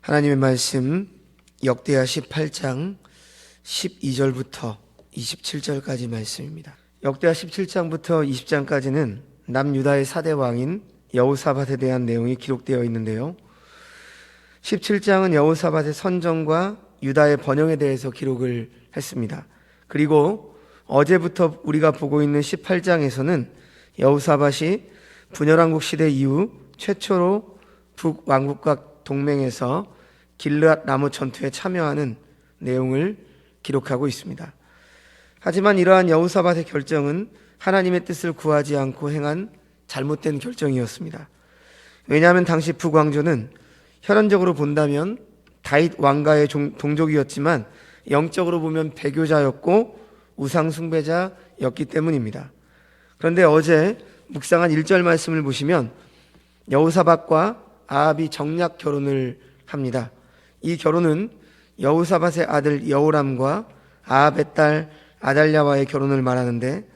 하나님의 말씀 역대하 18장 12절부터 27절까지 말씀입니다. 역대하 17장부터 20장까지는 남유다의 4대 왕인 여호사밧에 대한 내용이 기록되어 있는데요. 17장은 여호사밧의 선정과 유다의 번영에 대해서 기록을 했습니다. 그리고 어제부터 우리가 보고 있는 18장에서는 여호사밧이 분열왕국 시대 이후 최초로 북왕국과 동맹에서 길르앗 라모 전투에 참여하는 내용을 기록하고 있습니다. 하지만 이러한 여호사밧의 결정은 하나님의 뜻을 구하지 않고 행한 잘못된 결정이었습니다. 왜냐하면 당시 북왕조는 혈연적으로 본다면 다윗 왕가의 동족이었지만 영적으로 보면 배교자였고 우상 숭배자였기 때문입니다. 그런데 어제 묵상한 1절 말씀을 보시면 여호사밧과 아합이 정략 결혼을 합니다. 이 결혼은 여호사밧의 아들 여호람과 아합의 딸 아달랴와의 결혼을 말하는데,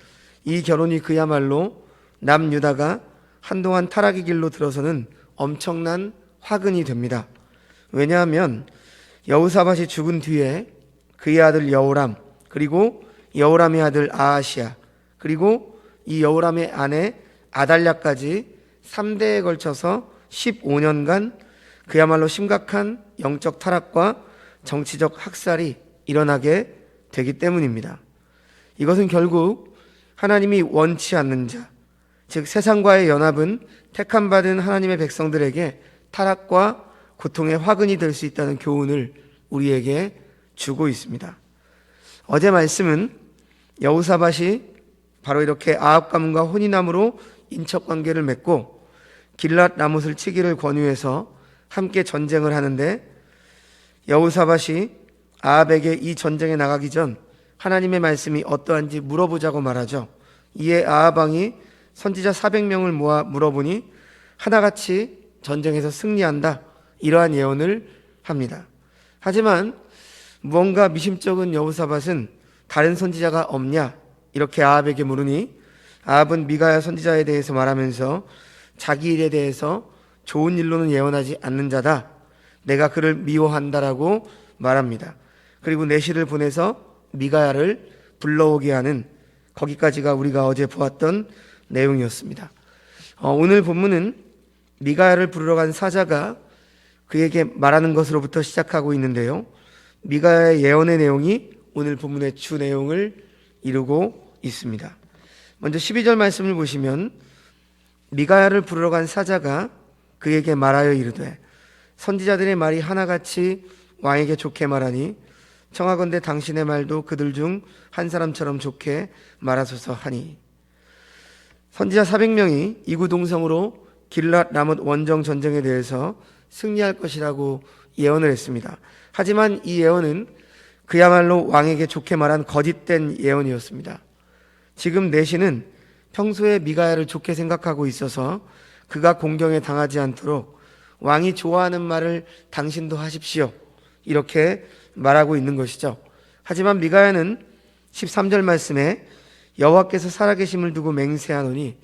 이 결혼이 그야말로 남유다가 한동안 타락의 길로 들어서는 엄청난 화근이 됩니다. 왜냐하면 여호사밧이 죽은 뒤에 그의 아들 여호람, 그리고 여호람의 아들 아하시야, 그리고 이 여호람의 아내 아달랴까지 3대에 걸쳐서 15년간 그야말로 심각한 영적 타락과 정치적 학살이 일어나게 되기 때문입니다. 이것은 결국 하나님이 원치 않는 자, 즉 세상과의 연합은 택함받은 하나님의 백성들에게 타락과 고통의 화근이 될 수 있다는 교훈을 우리에게 주고 있습니다. 어제 말씀은 여호사밧이 바로 이렇게 아합 가문과 혼인함으로 인척관계를 맺고 길랏 라못을 치기를 권유해서 함께 전쟁을 하는데, 여호사밧이 아합에게 이 전쟁에 나가기 전 하나님의 말씀이 어떠한지 물어보자고 말하죠. 이에 아합 왕이 선지자 400명을 모아 물어보니 하나같이 전쟁에서 승리한다, 이러한 예언을 합니다. 하지만 무언가 미심쩍은 여호사밧은 다른 선지자가 없냐 이렇게 아합에게 물으니, 아합은 미가야 선지자에 대해서 말하면서 자기 일에 대해서 좋은 일로는 예언하지 않는 자다, 내가 그를 미워한다라고 말합니다. 그리고 내시를 보내서 미가야를 불러오게 하는, 거기까지가 우리가 어제 보았던 내용이었습니다. 오늘 본문은 미가야를 부르러 간 사자가 그에게 말하는 것으로부터 시작하고 있는데요. 미가야의 예언의 내용이 오늘 본문의 주 내용을 이루고 있습니다. 먼저 12절 말씀을 보시면 미가야를 부르러 간 사자가 그에게 말하여 이르되, 선지자들의 말이 하나같이 왕에게 좋게 말하니 청하건대 당신의 말도 그들 중 한 사람처럼 좋게 말하소서 하니. 선지자 400명이 이구동성으로 길랏 라못 원정 전쟁에 대해서 승리할 것이라고 예언을 했습니다. 하지만 이 예언은 그야말로 왕에게 좋게 말한 거짓된 예언이었습니다. 지금 내시는 평소에 미가야를 좋게 생각하고 있어서 그가 공경에 당하지 않도록 왕이 좋아하는 말을 당신도 하십시오, 이렇게 말하고 있는 것이죠. 하지만 미가야는 13절 말씀에 여호와께서 살아계심을 두고 맹세하노니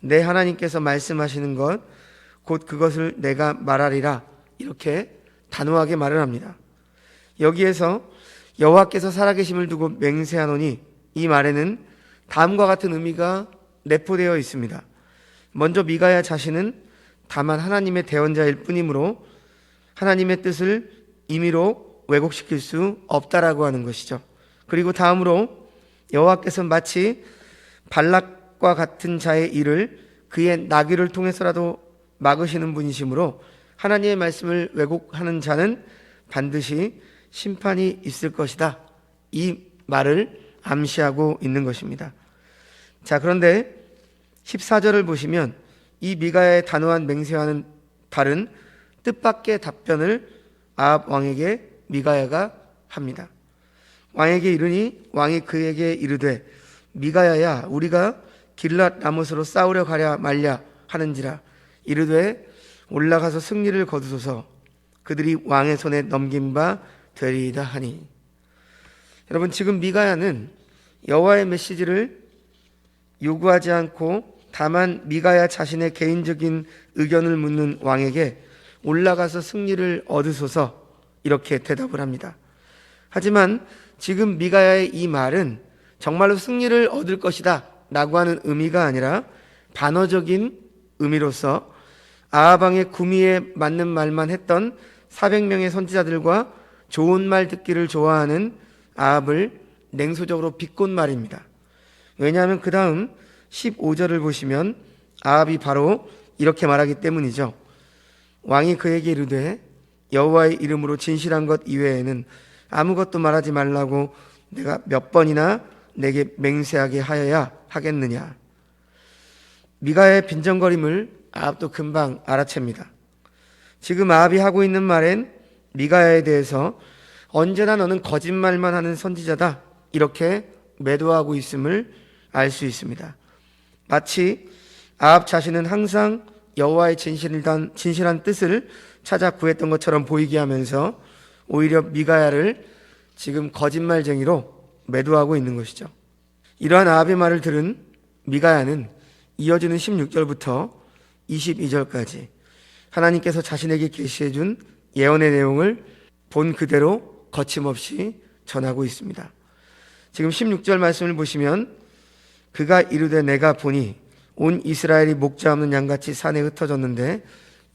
내 하나님께서 말씀하시는 것 곧 그것을 내가 말하리라, 이렇게 단호하게 말을 합니다. 여기에서 여호와께서 살아계심을 두고 맹세하노니, 이 말에는 다음과 같은 의미가 내포되어 있습니다. 먼저 미가야 자신은 다만 하나님의 대언자일 뿐이므로 하나님의 뜻을 임의로 왜곡시킬 수 없다라고 하는 것이죠. 그리고 다음으로 여호와께서 마치 발락과 같은 자의 일을 그의 나귀를 통해서라도 막으시는 분이시므로 하나님의 말씀을 왜곡하는 자는 반드시 심판이 있을 것이다, 이 말을 암시하고 있는 것입니다. 자, 그런데 14절을 보시면 이 미가야의 단호한 맹세와는 다른 뜻밖의 답변을 아합 왕에게 미가야가 합니다. 왕에게 이르니 왕이 그에게 이르되, 미가야야, 우리가 길랏 라못으로 싸우려 가랴 말랴 하는지라. 이르되 올라가서 승리를 거두소서, 그들이 왕의 손에 넘긴 바 되리이다 하니. 여러분, 지금 미가야는 여호와의 메시지를 요구하지 않고 다만 미가야 자신의 개인적인 의견을 묻는 왕에게 올라가서 승리를 얻으소서 이렇게 대답을 합니다. 하지만 지금 미가야의 이 말은 정말로 승리를 얻을 것이다 라고 하는 의미가 아니라 반어적인 의미로서 아합 왕의 구미에 맞는 말만 했던 400명의 선지자들과 좋은 말 듣기를 좋아하는 아합을 냉소적으로 비꼰 말입니다. 왜냐하면 그 다음 15절을 보시면 아합이 바로 이렇게 말하기 때문이죠. 왕이 그에게 이르되 여호와의 이름으로 진실한 것 이외에는 아무것도 말하지 말라고 내가 몇 번이나 내게 맹세하게 하여야 하겠느냐. 미가의 빈정거림을 아합도 금방 알아챕니다. 지금 아합이 하고 있는 말엔 미가야에 대해서 언제나 너는 거짓말만 하는 선지자다 이렇게 매도하고 있음을 알 수 있습니다. 마치 아합 자신은 항상 여호와의 진실한 뜻을 찾아 구했던 것처럼 보이게 하면서 오히려 미가야를 지금 거짓말쟁이로 매도하고 있는 것이죠. 이러한 아합의 말을 들은 미가야는 이어지는 16절부터 22절까지 하나님께서 자신에게 계시해 준 예언의 내용을 본 그대로 거침없이 전하고 있습니다. 지금 16절 말씀을 보시면 그가 이르되 내가 보니 온 이스라엘이 목자 없는 양같이 산에 흩어졌는데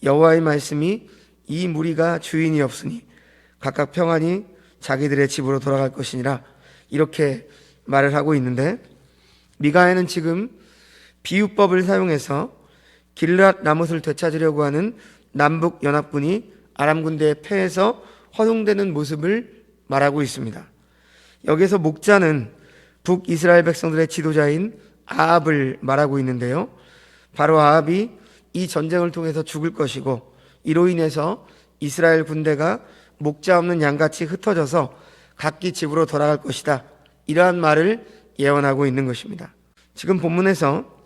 여호와의 말씀이 이 무리가 주인이 없으니 각각 평안히 자기들의 집으로 돌아갈 것이니라 이렇게 말을 하고 있는데 미가야는 지금 비유법을 사용해서 길르앗 라못을 되찾으려고 하는 남북 연합군이 아람 군대에 패해서 허송되는 모습을 말하고 있습니다. 여기서 목자는 북이스라엘 백성들의 지도자인 아합을 말하고 있는데요. 바로 아합이 이 전쟁을 통해서 죽을 것이고 이로 인해서 이스라엘 군대가 목자 없는 양같이 흩어져서 각기 집으로 돌아갈 것이다. 이러한 말을 예언하고 있는 것입니다. 지금 본문에서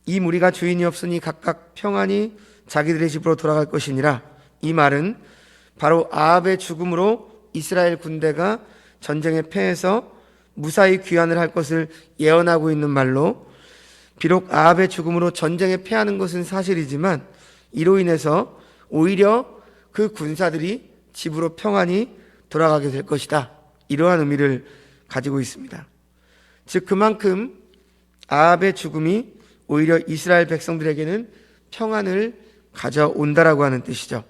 이 무리가 주인이 없으니 각각 평안히 자기들의 집으로 돌아갈 것이니라 이 말은 바로 아합의 죽음으로 이스라엘 군대가 전쟁에 패해서 무사히 귀환을 할 것을 예언하고 있는 말로 비록 아합의 죽음으로 전쟁에 패하는 것은 사실이지만 이로 인해서 오히려 그 군사들이 집으로 평안히 돌아가게 될 것이다. 이러한 의미를 가지고 있습니다. 즉 그만큼 아합의 죽음이 오히려 이스라엘 백성들에게는 평안을 가져온다라고 하는 뜻이죠.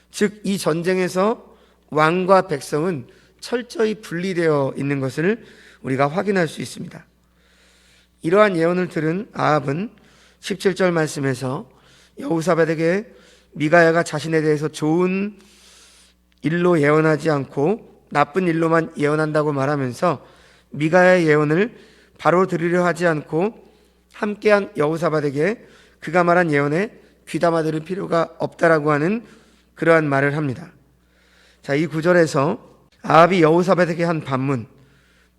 즉 이 전쟁에서 왕과 백성은 철저히 분리되어 있는 것을 우리가 확인할 수 있습니다. 이러한 예언을 들은 아합은 17절 말씀에서 여호사밧에게 미가야가 자신에 대해서 좋은 일로 예언하지 않고 나쁜 일로만 예언한다고 말하면서 미가야의 예언을 바로 들으려 하지 않고 함께한 여호사밧에게 그가 말한 예언에 귀담아 들을 필요가 없다라고 하는 그러한 말을 합니다. 자, 이 구절에서 아합이 여호사밧에게 한 반문,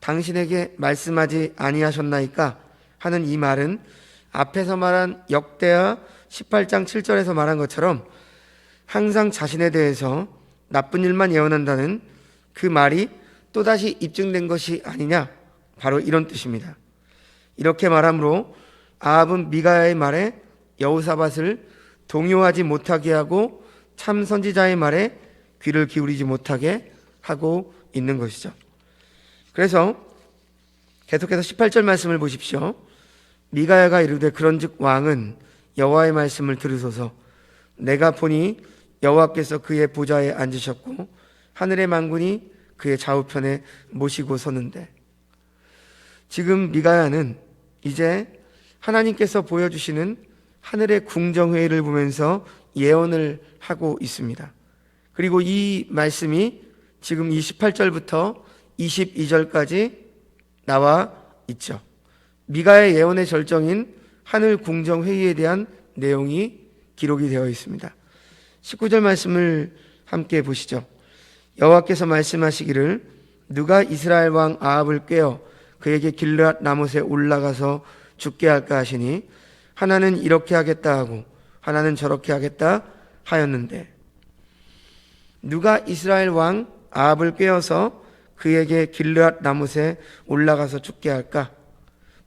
당신에게 말씀하지 아니하셨나이까 하는 이 말은 앞에서 말한 역대하 18장 7절에서 말한 것처럼 항상 자신에 대해서 나쁜 일만 예언한다는 그 말이 또다시 입증된 것이 아니냐, 바로 이런 뜻입니다. 이렇게 말함으로 아합은 미가야의 말에 여호사밧을 동요하지 못하게 하고 참 선지자의 말에 귀를 기울이지 못하게 하고 있는 것이죠. 그래서 계속해서 18절 말씀을 보십시오. 미가야가 이르되 그런즉 왕은 여호와의 말씀을 들으소서. 내가 보니 여호와께서 그의 보좌에 앉으셨고 하늘의 만군이 그의 좌우편에 모시고 서는데. 지금 미가야는 이제 하나님께서 보여주시는 하늘의 궁정회의를 보면서 예언을 하고 있습니다. 그리고 이 말씀이 지금 이 18절부터 22절까지 나와 있죠. 미가의 예언의 절정인 하늘 궁정회의에 대한 내용이 기록이 되어 있습니다. 19절 말씀을 함께 보시죠. 여호와께서 말씀하시기를 누가 이스라엘 왕 아합을 꾀어 그에게 길르앗 라못에 올라가서 죽게 할까 하시니 하나는 이렇게 하겠다 하고 하나는 저렇게 하겠다 하였는데 누가 이스라엘 왕 아합을 꾀어서 그에게 길르앗 라못에 올라가서 죽게 할까?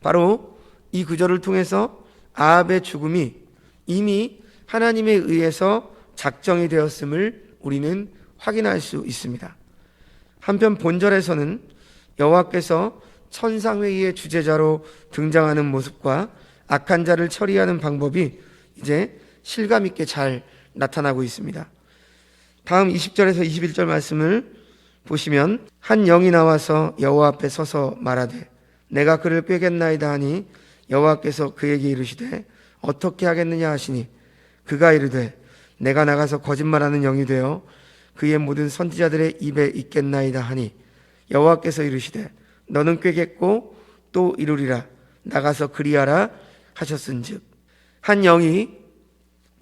바로 이 구절을 통해서 아합의 죽음이 이미 하나님에 의해서 작정이 되었음을 우리는 확인할 수 있습니다. 한편 본절에서는 여호와께서 천상회의의 주재자로 등장하는 모습과 악한 자를 처리하는 방법이 이제 실감 있게 잘 나타나고 있습니다. 다음 20절에서 21절 말씀을 보시면 한 영이 나와서 여호와 앞에 서서 말하되 내가 그를 꾀겠나이다 하니 여호와께서 그에게 이르시되 어떻게 하겠느냐 하시니 그가 이르되 내가 나가서 거짓말하는 영이 되어 그의 모든 선지자들의 입에 있겠나이다 하니 여호와께서 이르시되 너는 꾀겠고 또 이루리라 나가서 그리하라 하셨은즉 한 영이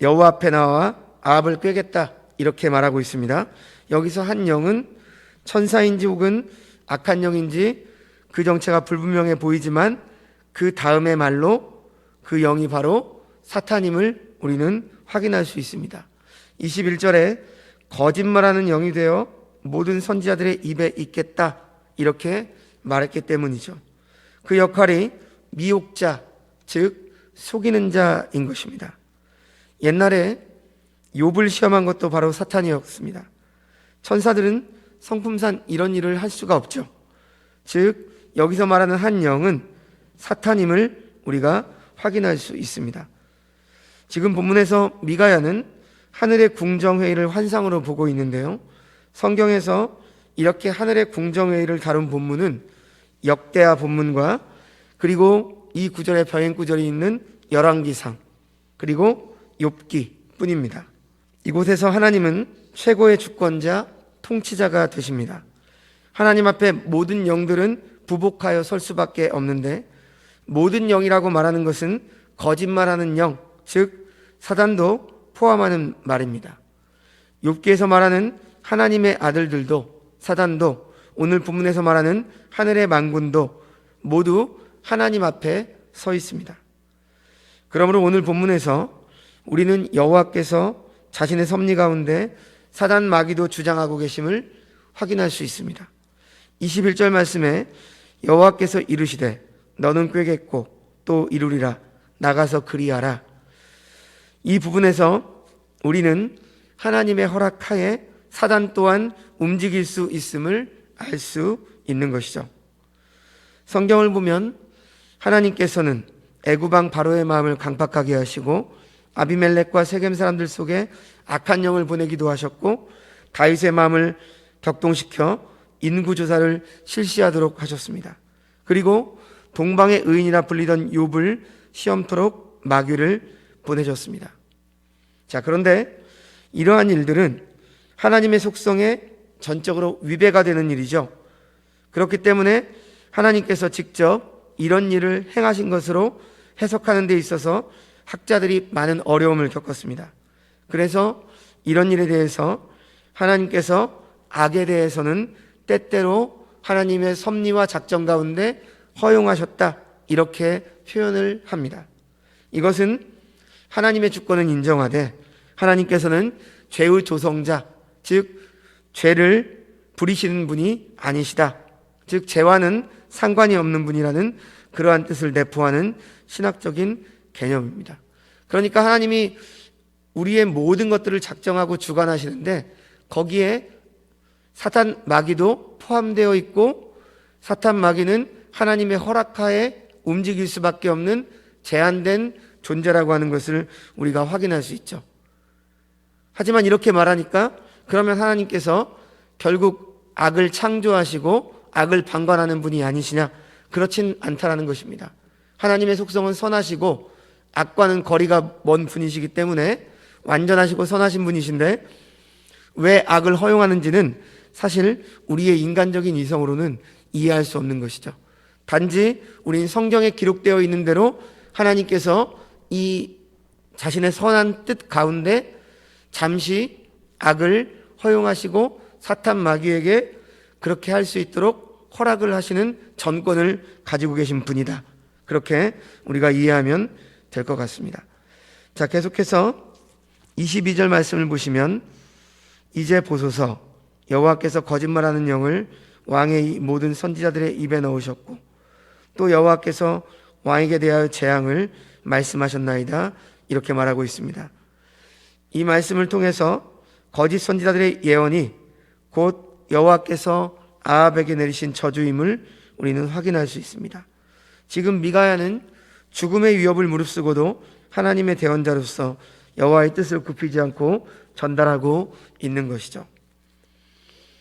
여호와 앞에 나와 아합을 꾀겠다 이렇게 말하고 있습니다. 여기서 한 영은 천사인지 혹은 악한 영인지 그 정체가 불분명해 보이지만 그 다음의 말로 그 영이 바로 사탄임을 우리는 확인할 수 있습니다. 21절에 거짓말하는 영이 되어 모든 선지자들의 입에 있겠다 이렇게 말했기 때문이죠. 그 역할이 미혹자, 즉 속이는 자인 것입니다. 옛날에 욥을 시험한 것도 바로 사탄이었습니다. 천사들은 성품상 이런 일을 할 수가 없죠. 즉 여기서 말하는 한 영은 사탄임을 우리가 확인할 수 있습니다. 지금 본문에서 미가야는 하늘의 궁정회의를 환상으로 보고 있는데요. 성경에서 이렇게 하늘의 궁정회의를 다룬 본문은 역대하 본문과 그리고 이 구절에 병행 구절이 있는 열왕기상 그리고 욥기 뿐입니다. 이곳에서 하나님은 최고의 주권자, 통치자가 되십니다. 하나님 앞에 모든 영들은 부복하여 설 수밖에 없는데 모든 영이라고 말하는 것은 거짓말하는 영, 즉 사단도 포함하는 말입니다. 욥기에서 말하는 하나님의 아들들도 사단도 오늘 본문에서 말하는 하늘의 만군도 모두 하나님 앞에 서 있습니다. 그러므로 오늘 본문에서 우리는 여호와께서 자신의 섭리 가운데 사단 마귀도 주장하고 계심을 확인할 수 있습니다. 21절 말씀에 여호와께서 이르시되 너는 꾀겠고 또 이루리라 나가서 그리하라. 이 부분에서 우리는 하나님의 허락하에 사단 또한 움직일 수 있음을 알 수 있는 것이죠. 성경을 보면 하나님께서는 애굽 왕 바로의 마음을 강팍하게 하시고 아비멜렉과 세겜 사람들 속에 악한 영을 보내기도 하셨고 다윗의 마음을 격동시켜 인구조사를 실시하도록 하셨습니다. 그리고 동방의 의인이라 불리던 욥을 시험토록 마귀를 보내셨습니다. 자, 그런데 이러한 일들은 하나님의 속성에 전적으로 위배가 되는 일이죠. 그렇기 때문에 하나님께서 직접 이런 일을 행하신 것으로 해석하는 데 있어서 학자들이 많은 어려움을 겪었습니다. 그래서 이런 일에 대해서 하나님께서 악에 대해서는 때때로 하나님의 섭리와 작정 가운데 허용하셨다 이렇게 표현을 합니다. 이것은 하나님의 주권은 인정하되 하나님께서는 죄의 조성자, 즉 죄를 부리시는 분이 아니시다, 즉 죄와는 상관이 없는 분이라는 그러한 뜻을 내포하는 신학적인 개념입니다. 그러니까 하나님이 우리의 모든 것들을 작정하고 주관하시는데 거기에 사탄 마귀도 포함되어 있고 사탄 마귀는 하나님의 허락하에 움직일 수밖에 없는 제한된 존재라고 하는 것을 우리가 확인할 수 있죠. 하지만 이렇게 말하니까 그러면 하나님께서 결국 악을 창조하시고 악을 방관하는 분이 아니시냐? 그렇진 않다라는 것입니다. 하나님의 속성은 선하시고 악과는 거리가 먼 분이시기 때문에 완전하시고 선하신 분이신데 왜 악을 허용하는지는 사실 우리의 인간적인 이성으로는 이해할 수 없는 것이죠. 단지 우리는 성경에 기록되어 있는 대로 하나님께서 이 자신의 선한 뜻 가운데 잠시 악을 허용하시고 사탄 마귀에게 그렇게 할 수 있도록 허락을 하시는 전권을 가지고 계신 분이다. 그렇게 우리가 이해하면 될 것 같습니다. 자, 계속해서 22절 말씀을 보시면 이제 보소서 여호와께서 거짓말하는 영을 왕의 모든 선지자들의 입에 넣으셨고 또 여호와께서 왕에게 대하여 재앙을 말씀하셨나이다 이렇게 말하고 있습니다. 이 말씀을 통해서 거짓 선지자들의 예언이 곧 여호와께서 아합에게 내리신 저주임을 우리는 확인할 수 있습니다. 지금 미가야는 죽음의 위협을 무릅쓰고도 하나님의 대언자로서 여호와의 뜻을 굽히지 않고 전달하고 있는 것이죠.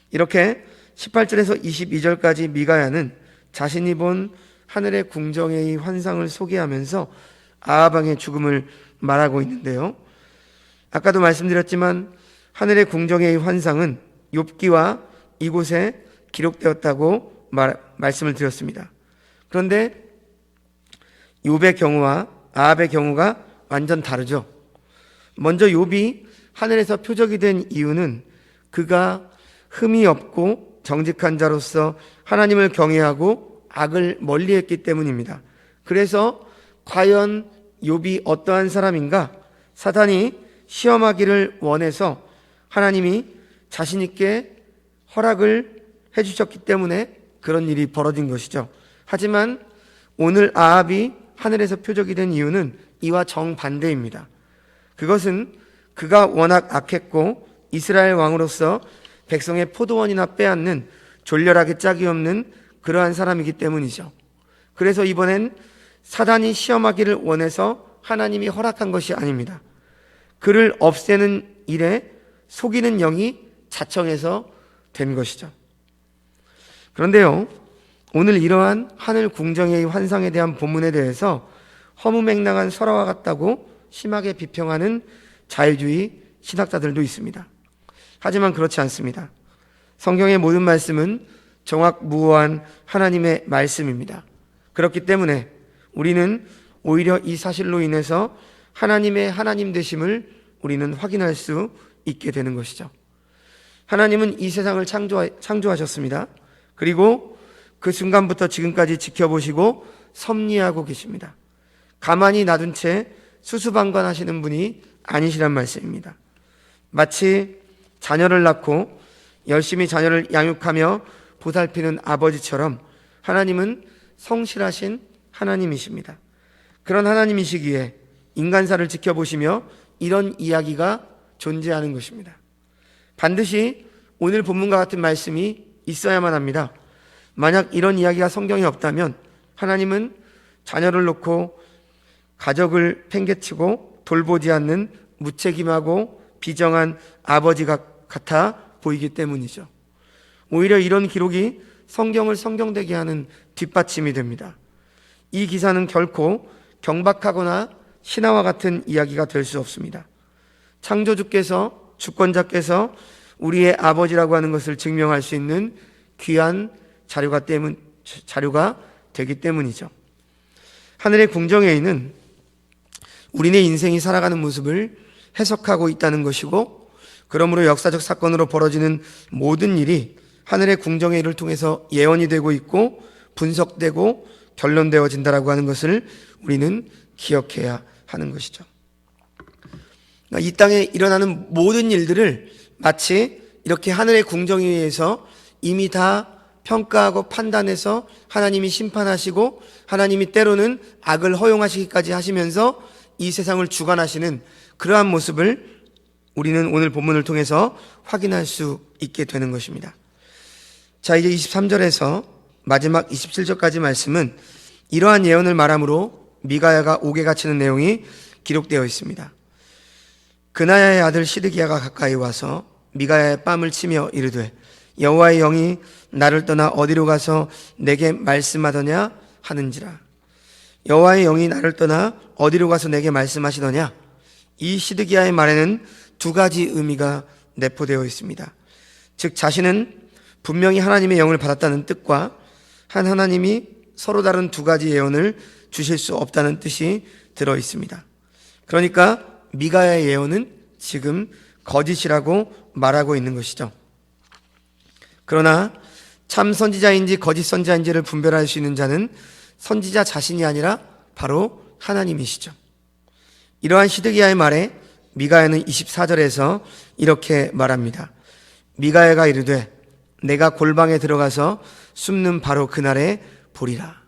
이렇게 18절에서 22절까지 미가야는 자신이 본 하늘의 궁정의 환상을 소개하면서 아합 왕의 죽음을 말하고 있는데요. 아까도 말씀드렸지만 하늘의 궁정의 환상은 욥기와 이곳에 기록되었다고 말씀을 드렸습니다. 그런데 욥의 경우와 아합의 경우가 완전 다르죠. 먼저 욥이 하늘에서 표적이 된 이유는 그가 흠이 없고 정직한 자로서 하나님을 경외하고 악을 멀리했기 때문입니다. 그래서 과연 욥이 어떠한 사람인가? 사단이 시험하기를 원해서 하나님이 자신 있게 허락을 해주셨기 때문에 그런 일이 벌어진 것이죠. 하지만 오늘 아합이 하늘에서 표적이 된 이유는 이와 정반대입니다. 그것은 그가 워낙 악했고 이스라엘 왕으로서 백성의 포도원이나 빼앗는 졸렬하게 짝이 없는 그러한 사람이기 때문이죠. 그래서 이번엔 사단이 시험하기를 원해서 하나님이 허락한 것이 아닙니다. 그를 없애는 일에 속이는 영이 자청해서 된 것이죠. 그런데요, 오늘 이러한 하늘 궁정의 환상에 대한 본문에 대해서 허무맹랑한 설화와 같다고 심하게 비평하는 자유주의 신학자들도 있습니다. 하지만 그렇지 않습니다. 성경의 모든 말씀은 정확무오한 하나님의 말씀입니다. 그렇기 때문에 우리는 오히려 이 사실로 인해서 하나님의 하나님 되심을 우리는 확인할 수 있게 되는 것이죠. 하나님은 이 세상을 창조하셨습니다. 그리고 그 순간부터 지금까지 지켜보시고 섭리하고 계십니다. 가만히 놔둔 채 수수방관하시는 분이 아니시란 말씀입니다. 마치 자녀를 낳고 열심히 자녀를 양육하며 보살피는 아버지처럼 하나님은 성실하신 하나님이십니다. 그런 하나님이시기에 인간사를 지켜보시며 이런 이야기가 존재하는 것입니다. 반드시 오늘 본문과 같은 말씀이 있어야만 합니다. 만약 이런 이야기가 성경에 없다면 하나님은 자녀를 놓고 가족을 팽개치고 돌보지 않는 무책임하고 비정한 아버지가 같아 보이기 때문이죠. 오히려 이런 기록이 성경을 성경되게 하는 뒷받침이 됩니다. 이 기사는 결코 경박하거나 신화와 같은 이야기가 될 수 없습니다. 창조주께서, 주권자께서 우리의 아버지라고 하는 것을 증명할 수 있는 귀한 자료가 되기 때문이죠. 하늘의 궁정에는 우리네 인생이 살아가는 모습을 해석하고 있다는 것이고, 그러므로 역사적 사건으로 벌어지는 모든 일이 하늘의 궁정의 일을 통해서 예언이 되고 있고 분석되고 결론되어진다라고 하는 것을 우리는 기억해야 하는 것이죠. 이 땅에 일어나는 모든 일들을 마치 이렇게 하늘의 궁정에 의해서 이미 다 평가하고 판단해서 하나님이 심판하시고 하나님이 때로는 악을 허용하시기까지 하시면서 이 세상을 주관하시는 그러한 모습을 우리는 오늘 본문을 통해서 확인할 수 있게 되는 것입니다. 자, 이제 23절에서 마지막 27절까지 말씀은 이러한 예언을 말함으로 미가야가 옥에 갇히는 내용이 기록되어 있습니다. 그나야의 아들 시드기야가 가까이 와서 미가야의 뺨을 치며 이르되 여호와의 영이 나를 떠나 어디로 가서 내게 말씀하더냐 하는지라. 여호와의 영이 나를 떠나 어디로 가서 내게 말씀하시더냐. 이 시드기야의 말에는 두 가지 의미가 내포되어 있습니다. 즉 자신은 분명히 하나님의 영을 받았다는 뜻과 한 하나님이 서로 다른 두 가지 예언을 주실 수 없다는 뜻이 들어 있습니다. 그러니까 미가야의 예언은 지금 거짓이라고 말하고 있는 것이죠. 그러나 참 선지자인지 거짓 선지자인지를 분별할 수 있는 자는 선지자 자신이 아니라 바로 하나님이시죠. 이러한 시드기야의 말에 미가야는 24절에서 이렇게 말합니다. 미가야가 이르되 내가 골방에 들어가서 숨는 바로 그날에 보리라.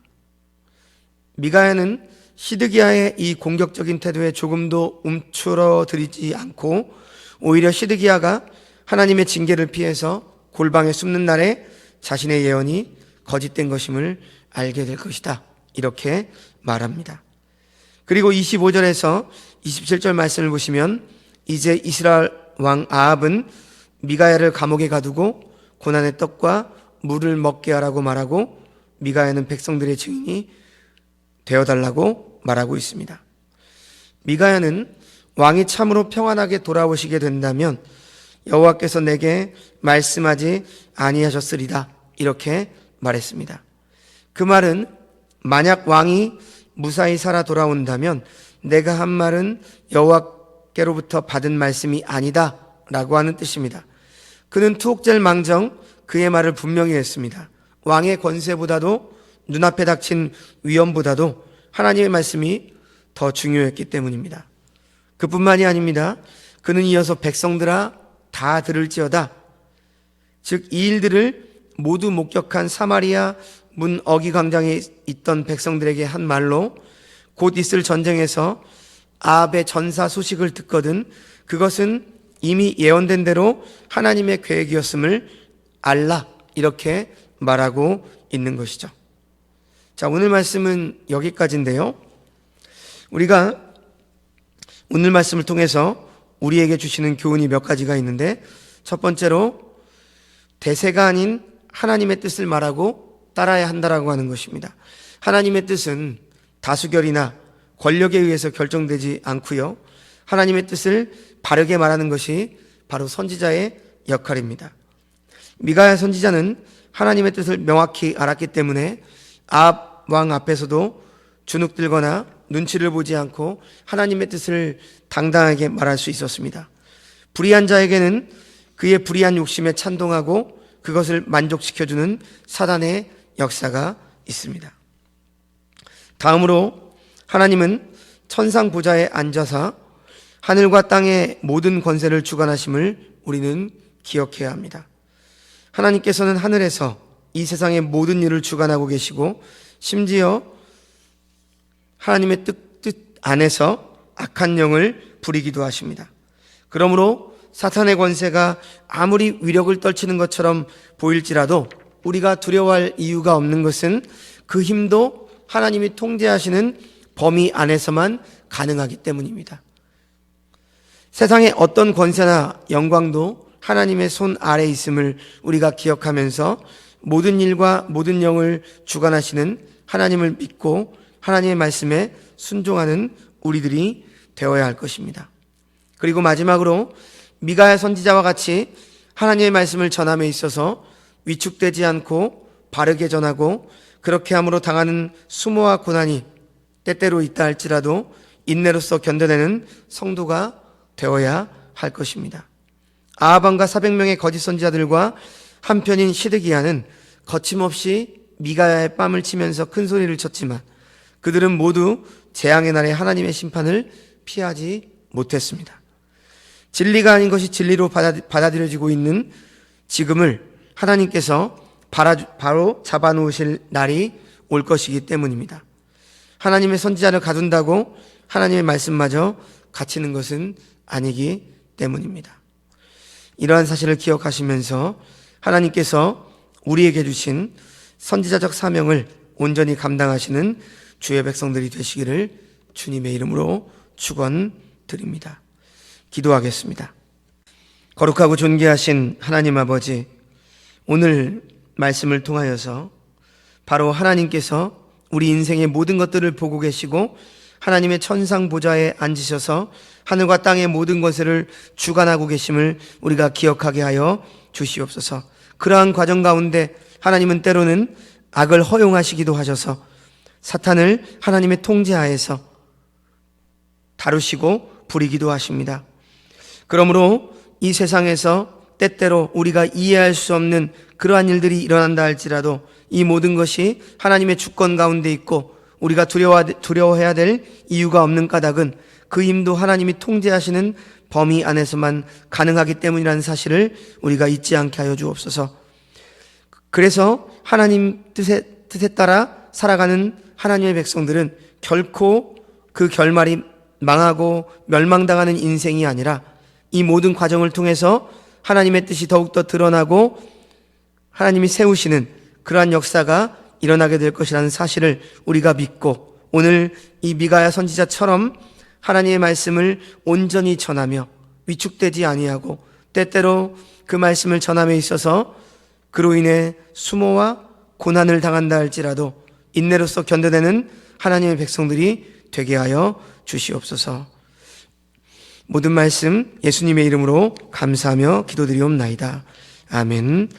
미가야는 시드기야의 이 공격적인 태도에 조금도 움츠러들이지 않고 오히려 시드기야가 하나님의 징계를 피해서 골방에 숨는 날에 자신의 예언이 거짓된 것임을 알게 될 것이다. 이렇게 말합니다. 그리고 25절에서 27절 말씀을 보시면 이제 이스라엘 왕 아합은 미가야를 감옥에 가두고 고난의 떡과 물을 먹게 하라고 말하고 미가야는 백성들의 증인이 되어달라고 말하고 있습니다. 미가야는 왕이 참으로 평안하게 돌아오시게 된다면 여호와께서 내게 말씀하지 아니하셨으리다 이렇게 말했습니다. 그 말은 만약 왕이 무사히 살아 돌아온다면 내가 한 말은 여호와께로부터 받은 말씀이 아니다 라고 하는 뜻입니다. 그는 투옥될 망정 그의 말을 분명히 했습니다. 왕의 권세보다도 눈앞에 닥친 위험보다도 하나님의 말씀이 더 중요했기 때문입니다. 그뿐만이 아닙니다. 그는 이어서 백성들아 다 들을지어다. 즉 이 일들을 모두 목격한 사마리아 문 어기 광장에 있던 백성들에게 한 말로 곧 있을 전쟁에서 아합의 전사 소식을 듣거든 그것은 이미 예언된 대로 하나님의 계획이었음을 알라 이렇게 말하고 있는 것이죠. 자, 오늘 말씀은 여기까지인데요. 우리가 오늘 말씀을 통해서 우리에게 주시는 교훈이 몇 가지가 있는데 첫 번째로 대세가 아닌 하나님의 뜻을 말하고 따라야 한다라고 하는 것입니다. 하나님의 뜻은 다수결이나 권력에 의해서 결정되지 않고요. 하나님의 뜻을 바르게 말하는 것이 바로 선지자의 역할입니다. 미가야 선지자는 하나님의 뜻을 명확히 알았기 때문에 아합 왕 앞에서도 주눅들거나 눈치를 보지 않고 하나님의 뜻을 당당하게 말할 수 있었습니다. 불의한 자에게는 그의 불의한 욕심에 찬동하고 그것을 만족시켜주는 사단의 역사가 있습니다. 다음으로 하나님은 천상 보좌에 앉아서 하늘과 땅의 모든 권세를 주관하심을 우리는 기억해야 합니다. 하나님께서는 하늘에서 이 세상의 모든 일을 주관하고 계시고 심지어 하나님의 뜻 안에서 악한 영을 부리기도 하십니다. 그러므로 사탄의 권세가 아무리 위력을 떨치는 것처럼 보일지라도 우리가 두려워할 이유가 없는 것은 그 힘도 하나님이 통제하시는 범위 안에서만 가능하기 때문입니다. 세상의 어떤 권세나 영광도 하나님의 손 아래에 있음을 우리가 기억하면서 모든 일과 모든 영을 주관하시는 하나님을 믿고 하나님의 말씀에 순종하는 우리들이 되어야 할 것입니다. 그리고 마지막으로 미가야 선지자와 같이 하나님의 말씀을 전함에 있어서 위축되지 않고 바르게 전하고 그렇게 함으로 당하는 수모와 고난이 때때로 있다 할지라도 인내로서 견뎌내는 성도가 되어야 할 것입니다. 아합 왕과 400명의 거짓 선지자들과 한편인 시드기야는 거침없이 미가야의 뺨을 치면서 큰 소리를 쳤지만 그들은 모두 재앙의 날에 하나님의 심판을 피하지 못했습니다. 진리가 아닌 것이 진리로 받아들여지고 있는 지금을 하나님께서 바로 잡아놓으실 날이 올 것이기 때문입니다. 하나님의 선지자를 가둔다고 하나님의 말씀마저 갇히는 것은 아니기 때문입니다. 이러한 사실을 기억하시면서 하나님께서 우리에게 주신 선지자적 사명을 온전히 감당하시는 주의 백성들이 되시기를 주님의 이름으로 축원드립니다. 기도하겠습니다. 거룩하고 존귀하신 하나님 아버지, 오늘 말씀을 통하여서 바로 하나님께서 우리 인생의 모든 것들을 보고 계시고 하나님의 천상 보좌에 앉으셔서 하늘과 땅의 모든 것을 주관하고 계심을 우리가 기억하게 하여 주시옵소서. 그러한 과정 가운데 하나님은 때로는 악을 허용하시기도 하셔서 사탄을 하나님의 통제하에서 다루시고 부리기도 하십니다. 그러므로 이 세상에서 때때로 우리가 이해할 수 없는 그러한 일들이 일어난다 할지라도 이 모든 것이 하나님의 주권 가운데 있고 우리가 두려워해야 될 이유가 없는 까닭은 그 힘도 하나님이 통제하시는 범위 안에서만 가능하기 때문이라는 사실을 우리가 잊지 않게 하여 주옵소서. 그래서 하나님 뜻에 따라 살아가는 하나님의 백성들은 결코 그 결말이 망하고 멸망당하는 인생이 아니라 이 모든 과정을 통해서 하나님의 뜻이 더욱더 드러나고 하나님이 세우시는 그러한 역사가 일어나게 될 것이라는 사실을 우리가 믿고 오늘 이 미가야 선지자처럼 하나님의 말씀을 온전히 전하며 위축되지 아니하고 때때로 그 말씀을 전함에 있어서 그로 인해 수모와 고난을 당한다 할지라도 인내로서 견뎌내는 하나님의 백성들이 되게 하여 주시옵소서. 모든 말씀 예수님의 이름으로 감사하며 기도드리옵나이다. 아멘.